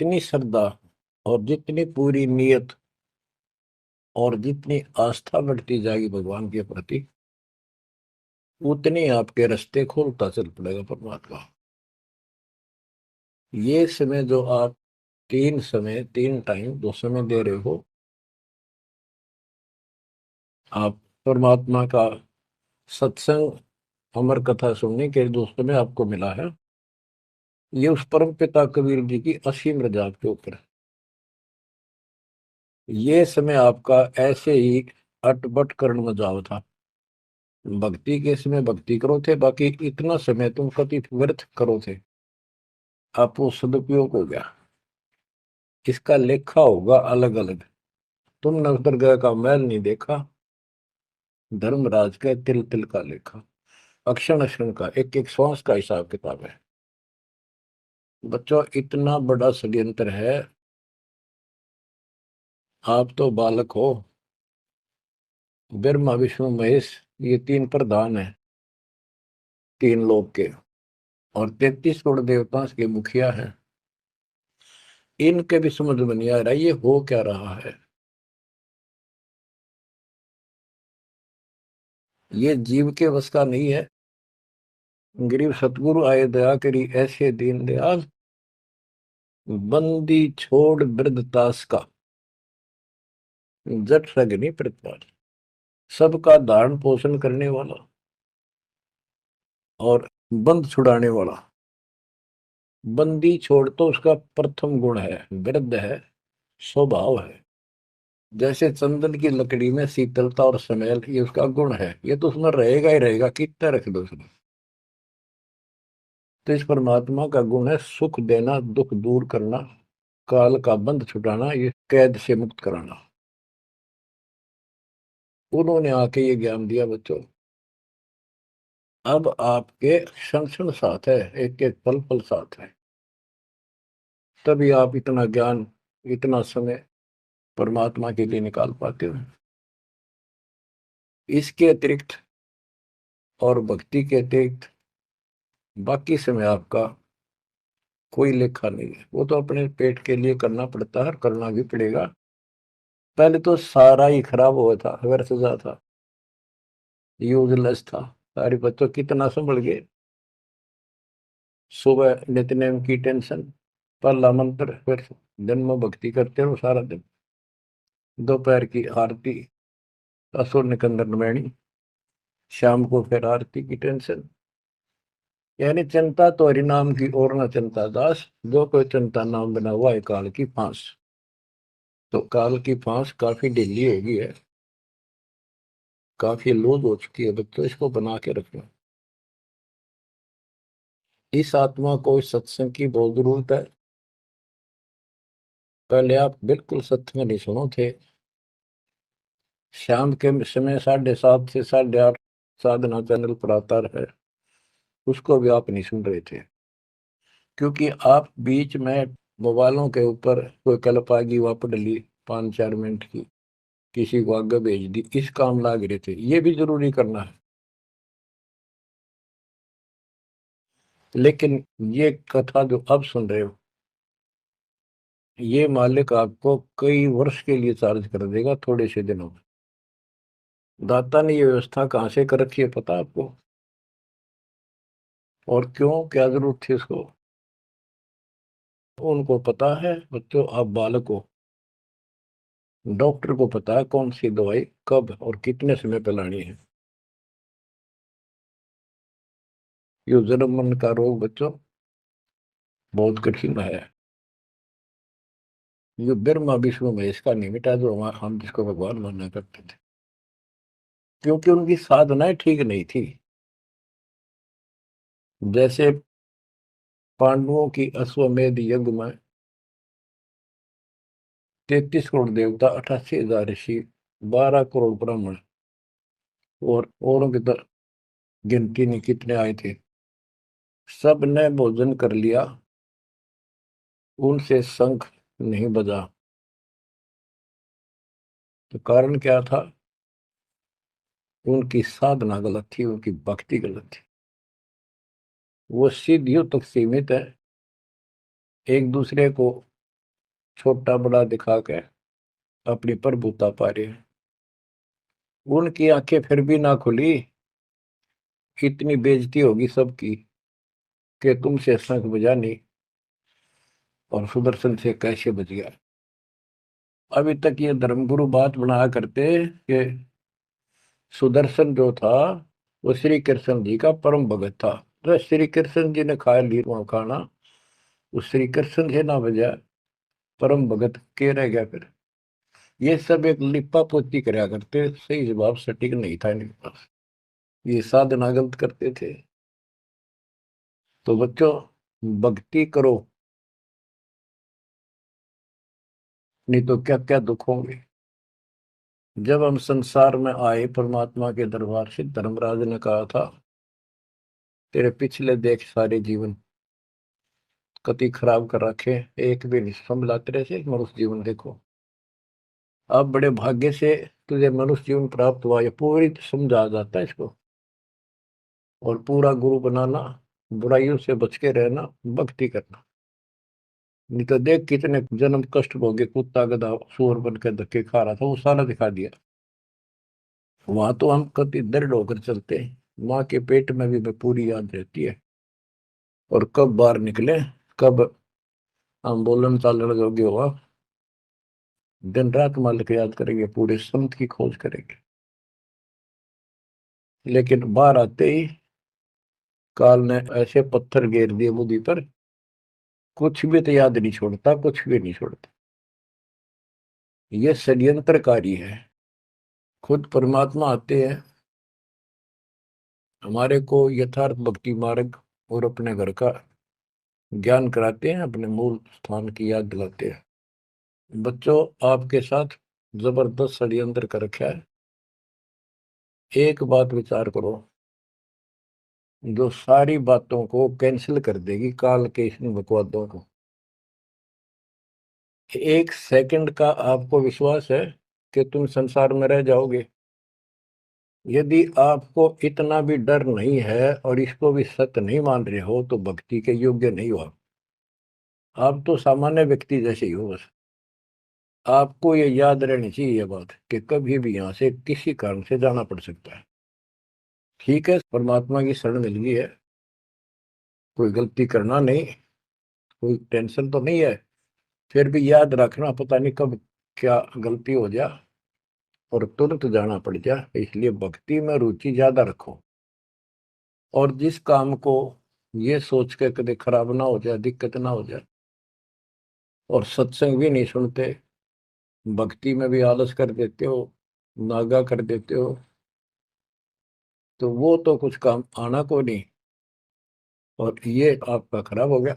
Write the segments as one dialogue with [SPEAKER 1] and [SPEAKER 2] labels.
[SPEAKER 1] जितनी श्रद्धा और जितनी पूरी नियत और जितनी आस्था बढ़ती जाएगी भगवान के प्रति, उतनी आपके रास्ते खोलता चल पड़ेगा परमात्मा। ये समय जो आप तीन टाइम दो समय दे रहे हो, आप परमात्मा का सत्संग अमर कथा सुनने के जो समय आपको मिला है, ये उस परम पिता कबीर जी की असीम रजा आपके ऊपर है। ये समय आपका ऐसे ही अटपट कर्ण में जाओ था। भक्ति के समय भक्ति करो थे, बाकी इतना समय तुम कति व्यर्थ करो थे, आप वो सदुपयोग हो गया। इसका लेखा होगा अलग अलग। तुमने उस दरगाह का मैल नहीं देखा, धर्मराज के तिल तिल का लेखा, अक्षण अक्षण का, एक एक श्वास का हिसाब किताब है। बच्चों, इतना बड़ा षड्यंत्र है। आप तो बालक हो। ब्रह्मा विष्णु महेश, ये तीन प्रधान है, तीन लोक के, और 33 करोड़ देवता के मुखिया है। इनके भी समझ में नहीं आ रहा ये हो क्या रहा है। ये जीव के वश का नहीं है। गरीब सतगुरु आए दया करी ऐसे दीन दयाल, बंदी छोड़ वृद्धतास का, जट सगनी प्रतिपाल। सबका धारण पोषण करने वाला और बंद छुड़ाने वाला। बंदी छोड़ तो उसका प्रथम गुण है, वृद्ध है, स्वभाव है। जैसे चंदन की लकड़ी में शीतलता और स्मेल, ये उसका गुण है, ये तो उसमें रहेगा ही रहेगा, कितना रख दो उसमें। तो इस परमात्मा का गुण है सुख देना, दुख दूर करना, काल का बंध छुटाना, ये कैद से मुक्त कराना। उन्होंने आके ये ज्ञान दिया बच्चों। अब आपके क्षण क्षण साथ है, एक एक पल पल साथ है। तभी आप इतना ज्ञान, इतना समय परमात्मा के लिए निकाल पाते हो। इसके अतिरिक्त और भक्ति के अतिरिक्त बाकी समय आपका कोई लेखा नहीं है। वो तो अपने पेट के लिए करना पड़ता है, करना भी पड़ेगा। पहले तो सारा ही खराब हुआ था, व्यर्थ जा था, यूजलेस था। सारे बच्चों कितना संभल गए। सुबह नित्यनेम की टेंशन, पहला मंत्र, फिर जन्म भक्ति करते रहो सारा दिन, दोपहर की आरती, असुर निकंदन नमैनी, शाम को फिर आरती की टेंशन। यानी चिंता तो हरि नाम की और न चिंता दास, जो कोई चिंता नाम बना हुआ है काल की फांस। तो काल की फांस काफी ढीली हो गई है, काफी लूज हो चुकी है बच्चों, इसको बना के रखना। इस आत्मा को इस सत्संग की बहुत जरूरत है। पहले आप बिल्कुल सत्संग नहीं सुनो थे। शाम के समय 7:30 से 8:30 साधना चैनल पर आता है, उसको भी आप नहीं सुन रहे थे, क्योंकि आप बीच में मोबाइलों के ऊपर कोई कल्प आ गई, वापस डली 5-4 मिनट की, किसी को आगे भेज दी, इस काम लाग रहे थे। ये भी जरूरी करना है, लेकिन ये कथा जो अब सुन रहे हो, ये मालिक आपको कई वर्ष के लिए चार्ज कर देगा थोड़े से दिनों में। दाता ने ये व्यवस्था कहाँ से कर रखी है पता आपको? और क्यों, क्या जरूरत थी इसको? उनको पता है बच्चों, आप बालक हो। डॉक्टर को पता है कौन सी दवाई कब और कितने समय पे लानी है। ये जन्म मरण का रोग बच्चों बहुत कठिन है। ये ब्रह्मा विष्णु महेश का नहीं मिटा, जो हम जिसको भगवान माना करते थे, क्योंकि उनकी साधनाएं ठीक नहीं थी। जैसे पांडवों की अश्वमेध यज्ञ में 33 करोड़ देवता, 88,000 ऋषि, 12 करोड़ ब्राह्मण, और औरों की तो गिनती नहीं कितने आए थे, सब ने भोजन कर लिया, उनसे शंख नहीं बजा। तो कारण क्या था? उनकी साधना गलत थी, उनकी भक्ति गलत थी। वो सिद्धियों तक सीमित है, एक दूसरे को छोटा बड़ा दिखा के अपनी प्रभुता पा रहे हैं। उनकी आंखें फिर भी ना खुली, इतनी बेइज्जती होगी सबकी कि तुमसे शंख बजा नहीं और सुदर्शन से कैसे बच गया। अभी तक ये धर्मगुरु बात बनाया करते कि सुदर्शन जो था वो श्री कृष्ण जी का परम भगत था। तो श्री कृष्ण जी ने खाया ली वहां खाना, उस श्री कृष्ण से ना बजा, परम भगत के रह गया फिर। ये सब एक लिपा पोती कराया करते, सही जवाब सटीक नहीं था इनके पास, ये साधना गलत करते थे। तो बच्चों, भक्ति करो, नहीं तो क्या क्या दुख होंगे। जब हम संसार में आए परमात्मा के दरबार से, धर्मराज ने कहा था तेरे पिछले देख सारे जीवन कति खराब कर रखे, एक भी नहीं संभला तेरे से मनुष्य जीवन देखो। अब बड़े भाग्य से तुझे मनुष्य जीवन प्राप्त हुआ, ये पूरी समझा जाता है इसको। और पूरा गुरु बनाना, बुराइयों से बच के रहना, भक्ति करना। नहीं तो देख कितने जन्म कष्ट भोगे, कुत्ता गधा सूअर बन के धक्के खा रहा था, वो सारा दिखा दिया। वहां तो हम कति दृढ़ होकर चलते हैं, माँ के पेट में भी मैं पूरी याद रहती है। और कब बाहर निकले, कब आंदोलन चालन योग्य हुआ, दिन रात मालिक याद करेंगे, पूरे संत की खोज करेंगे। लेकिन बाहर आते ही काल ने ऐसे पत्थर घेर दिए बुद्धि पर, कुछ भी तो याद नहीं छोड़ता, कुछ भी नहीं छोड़ता। ये षड्यंत्रकारी है। खुद परमात्मा आते हैं, हमारे को यथार्थ भक्ति मार्ग और अपने घर का ज्ञान कराते हैं, अपने मूल स्थान की याद दिलाते हैं। बच्चों, आपके साथ जबरदस्त षड्यंत्र कर रखा है। एक बात विचार करो, जो सारी बातों को कैंसिल कर देगी, काल के इन बकवादों को। एक सेकंड का आपको विश्वास है कि तुम संसार में रह जाओगे? यदि आपको इतना भी डर नहीं है और इसको भी सत्य नहीं मान रहे हो, तो भक्ति के योग्य नहीं हो आप तो सामान्य व्यक्ति जैसे ही हो बस। आपको ये याद रहनी चाहिए ये बात कि कभी भी यहाँ से किसी कारण से जाना पड़ सकता है। ठीक है, परमात्मा की शरण मिल गई है, कोई गलती करना नहीं, कोई टेंशन तो नहीं है। फिर भी याद रखना, पता नहीं कब क्या गलती हो जाए और तुरंत जाना पड़ जाए, इसलिए भक्ति में रुचि ज्यादा रखो। और जिस काम को ये सोच के कभी खराब ना हो जाए, दिक्कत ना हो जाए, और सत्संग भी नहीं सुनते, भक्ति में भी आलस कर देते हो, नागा कर देते हो, तो वो तो कुछ काम आना को नहीं, और ये आपका खराब हो गया।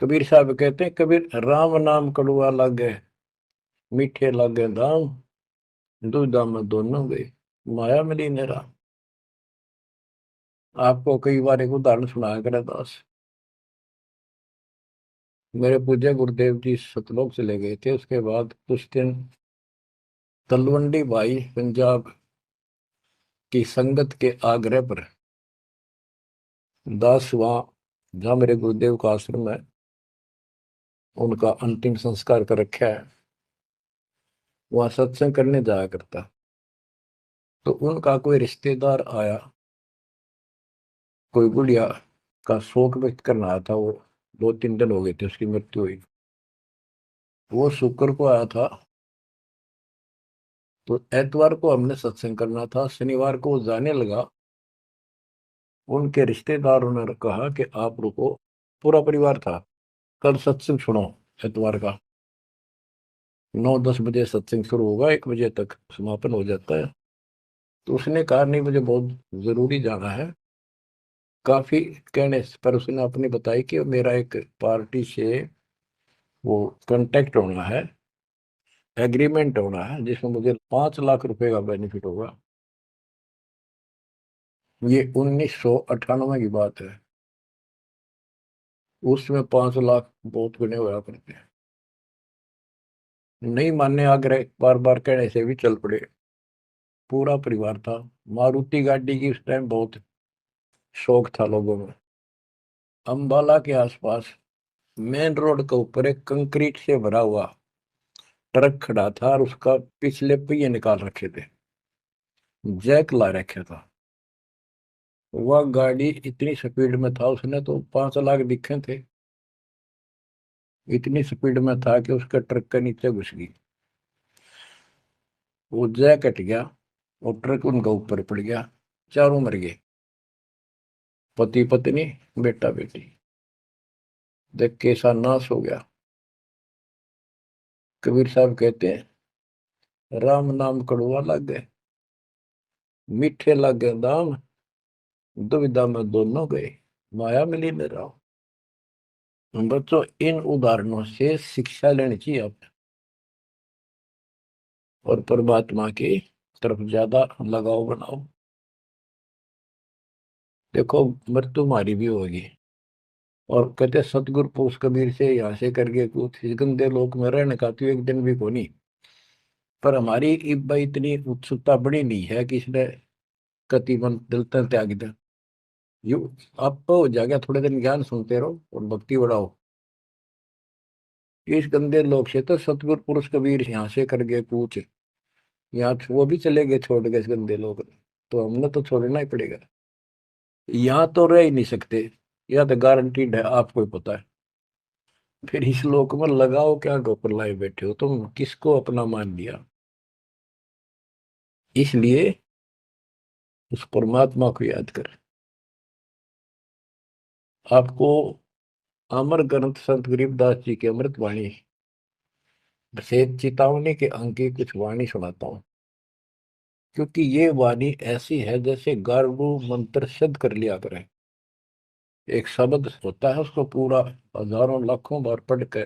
[SPEAKER 1] कबीर साहब कहते हैं, कबीर राम नाम कड़ुआ लागे, मीठे लागे दाम, दुविधा में दोनों गए, माया मिली ने राम। आपको कई बार एक उदाहरण सुनाया करे दास। मेरे पूज्य गुरुदेव जी सतलोक चले गए थे, उसके बाद कुछ दिन तलवंडी भाई पंजाब की संगत के आग्रह पर दास वहाँ, जहाँ मेरे गुरुदेव का आश्रम है, उनका अंतिम संस्कार कर रखा है, वहाँ सत्संग करने जाया करता। तो उनका कोई रिश्तेदार आया, कोई गुड़िया का शोक व्यक्त करना आया था। वो 2-3 दिन हो गए थे उसकी मृत्यु हुई। वो शुक्र को आया था, तो एतवार को हमने सत्संग करना था, शनिवार को वो जाने लगा। उनके रिश्तेदारों ने कहा कि आप रुको, पूरा परिवार था, कल सत्संग सुनो एतवार का। 9-10 बजे सत्संग शुरू होगा, 1 बजे तक समापन हो जाता है। तो उसने कहा नहीं, मुझे बहुत जरूरी जाना है। काफी कहने पर उसने अपनी बताई कि मेरा एक पार्टी से वो कांटेक्ट होना है, एग्रीमेंट होना है, जिसमें मुझे 5 लाख रुपए का बेनिफिट होगा। ये 1998 की बात है। उसमें 5 लाख बहुत गुने हुआ करते हैं। नहीं मानने आग्रह बार बार कहने से भी चल पड़े। पूरा परिवार था। मारुति गाड़ी की उस टाइम बहुत शौक था लोगों में। अंबाला के आसपास मेन रोड के ऊपर एक कंक्रीट से भरा हुआ ट्रक खड़ा था और उसका पिछले पहिए निकाल रखे थे, जैक ला रखा था। वह गाड़ी इतनी स्पीड में था, उसने तो 5 लाख दिखे थे, इतनी स्पीड में था कि उसके ट्रक के नीचे घुस गई। वो जैक कट गया और ट्रक उनका ऊपर पड़ गया, चारों मर गए, पति पत्नी बेटा बेटी। देख कैसा नाश हो गया। कबीर साहब कहते हैं, राम नाम कड़वा लग गए, मीठे लग गए दाम, दुविधा में दोनों गए, माया मिली न राम। बच्चों, इन उदाहरणों से शिक्षा लेनी चाहिए आप, और परमात्मा की तरफ ज्यादा लगाव बनाओ। देखो, मृत्यु हमारी भी होगी। और कहते सतगुरु पुरुष कबीर से यहाँ से करके कुछ इस गंदे लोक में रहने का तो एक दिन भी को नहीं। पर हमारी इब्बा इतनी उत्सुकता बड़ी नहीं है कि इसने कति मन दिलता त्याग दे। यू आप तो हो जाएगा, थोड़े दिन ज्ञान सुनते रहो और भक्ति बढ़ाओ। इस गंदे लोग से तो सतगुरु पुरुष कबीर यहाँ से करके पूछ, यहाँ वो भी चले गए छोड़ के इस गंदे लोग, तो हमने तो छोड़ना ही पड़ेगा। यहाँ तो रह ही नहीं सकते, यह तो गारंटीड है, आपको ही पता है। फिर इस लोक में लगाओ क्या, गोपर लाए बैठे हो तुम, किसको अपना मान लिया। इसलिए उस परमात्मा को याद कर। आपको अमर ग्रंथ संत गरीबदास जी की अमृत वाणी विशेष चेतावनी के अंक की कुछ वाणी सुनाता हूँ, क्योंकि ये वाणी ऐसी है जैसे गारगू मंत्र सिद्ध कर लिया करें। एक शब्द होता है, उसको पूरा हजारों लाखों बार पढ़ के